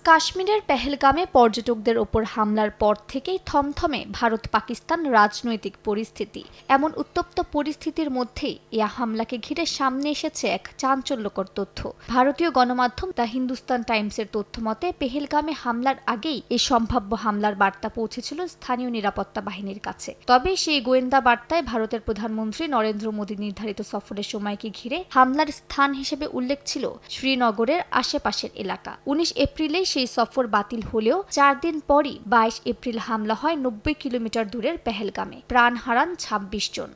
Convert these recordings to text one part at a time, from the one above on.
কাশ্মীরের পেহেলগামে পর্যটকদের ওপর হামলার পর থেকেই থমথমে ভারত পাকিস্তান রাজনৈতিক পরিস্থিতি। এমন উত্তপ্ত পরিস্থিতির মধ্যেই এই হামলাকে ঘিরে সামনে এসেছে এক চাঞ্চল্যকর তথ্য। ভারতীয় গণমাধ্যম দ্য হিন্দুস্তান টাইমসের তথ্য মতে পেহেলগামে হামলার আগেই এই সম্ভাব্য হামলার বার্তা পৌঁছেছিল স্থানীয় নিরাপত্তা বাহিনীর কাছে। তবে সেই গোয়েন্দা বার্তায় ভারতের প্রধানমন্ত্রী নরেন্দ্র মোদী নির্ধারিত সফরের সময়কে ঘিরে হামলার স্থান হিসেবে উল্লেখ ছিল শ্রীনগরের আশেপাশের এলাকা। 19 এপ্রিলে সেই সফর বাতিল হলেও 4 দিন পরই 22 এপ্রিল হামলা হয় 90 কিলোমিটার দূরের পেহেলগামে। প্রাণ হারান 26 জন।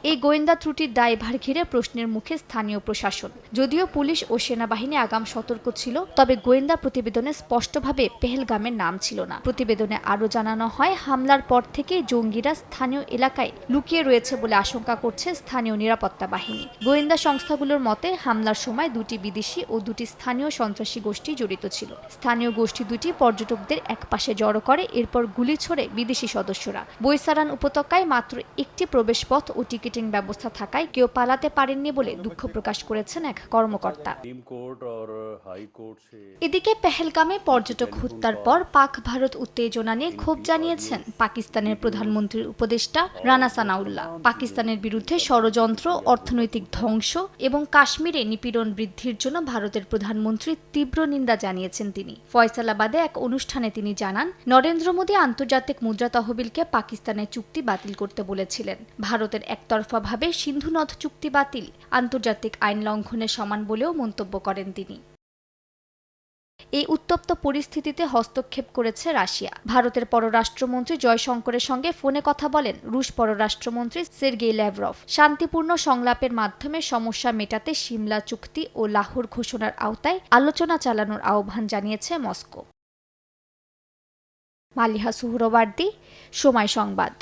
এই গোয়েন্দা ত্রুটির দায়ভার ঘিরে প্রশ্নের মুখে স্থানীয় প্রশাসন। যদিও পুলিশ ও সেনাবাহিনী আগাম সতর্ক ছিল, তবে গোয়েন্দা প্রতিবেদনে স্পষ্টভাবে পেহেলগামের নাম ছিল না। প্রতিবেদনে আরও জানানো হয়, হামলার পর থেকে জঙ্গিরা স্থানীয় এলাকায় লুকিয়ে রয়েছে বলে আশঙ্কা করছে স্থানীয় নিরাপত্তা বাহিনী। গোয়েন্দা সংস্থাগুলোর মতে হামলার সময় 2টি বিদেশি ও 2টি স্থানীয় সন্ত্রাসী গোষ্ঠী জড়িত ছিল। স্থানীয় গোষ্ঠী দুটি পর্যটকদের একপাশে জড়ো করে, এরপর গুলি ছোড়ে বিদেশি সদস্যরা। বৈসারান উপত্যকায় মাত্র একটি প্রবেশপথ ও টিকিটিং ব্যবস্থা থাকায় কেউ পালাতে পারেননি বলে দুঃখ প্রকাশ করেছেন এক কর্মকর্তা। এদিকে পেহেলগামে পর্যটক হত্যার পর পাক ভারত উত্তেজনা নিয়ে ক্ষোভ জানিয়েছেন পাকিস্তানের প্রধানমন্ত্রীর উপদেষ্টা রানা সানাউল্লাহ। পাকিস্তানের বিরুদ্ধে ষড়যন্ত্র, অর্থনৈতিক ধ্বংস এবং কাশ্মীরে নিপীড়ন বৃদ্ধির জন্য ভারতের প্রধানমন্ত্রী তীব্র নিন্দা জানিয়েছেন তিনি। ফয়সালাবাদে এক অনুষ্ঠানে তিনি জানান, নরেন্দ্র মোদী আন্তর্জাতিক মুদ্রা তহবিলকে পাকিস্তানের চুক্তি বাতিল করতে বলেছিলেন। ভারতের একতরফাভাবে সিন্ধু নদ চুক্তি বাতিল আন্তর্জাতিক আইন লঙ্ঘনের সমান বলেও মন্তব্য করেন তিনি। এই উত্তপ্ত পরিস্থিতিতে হস্তক্ষেপ করেছে রাশিয়া। ভারতের পররাষ্ট্রমন্ত্রী জয়শঙ্করের সঙ্গে ফোনে কথা বলেন রুশ পররাষ্ট্রমন্ত্রী সের্গেই ল্যাভরভ। শান্তিপূর্ণ সংলাপের মাধ্যমে সমস্যা মেটাতে সিমলা চুক্তি ও লাহোর ঘোষণার আওতায় আলোচনা চালানোর আহ্বান জানিয়েছে মস্কো। মালিহা সুহরওয়ার্দী, সময় সংবাদ।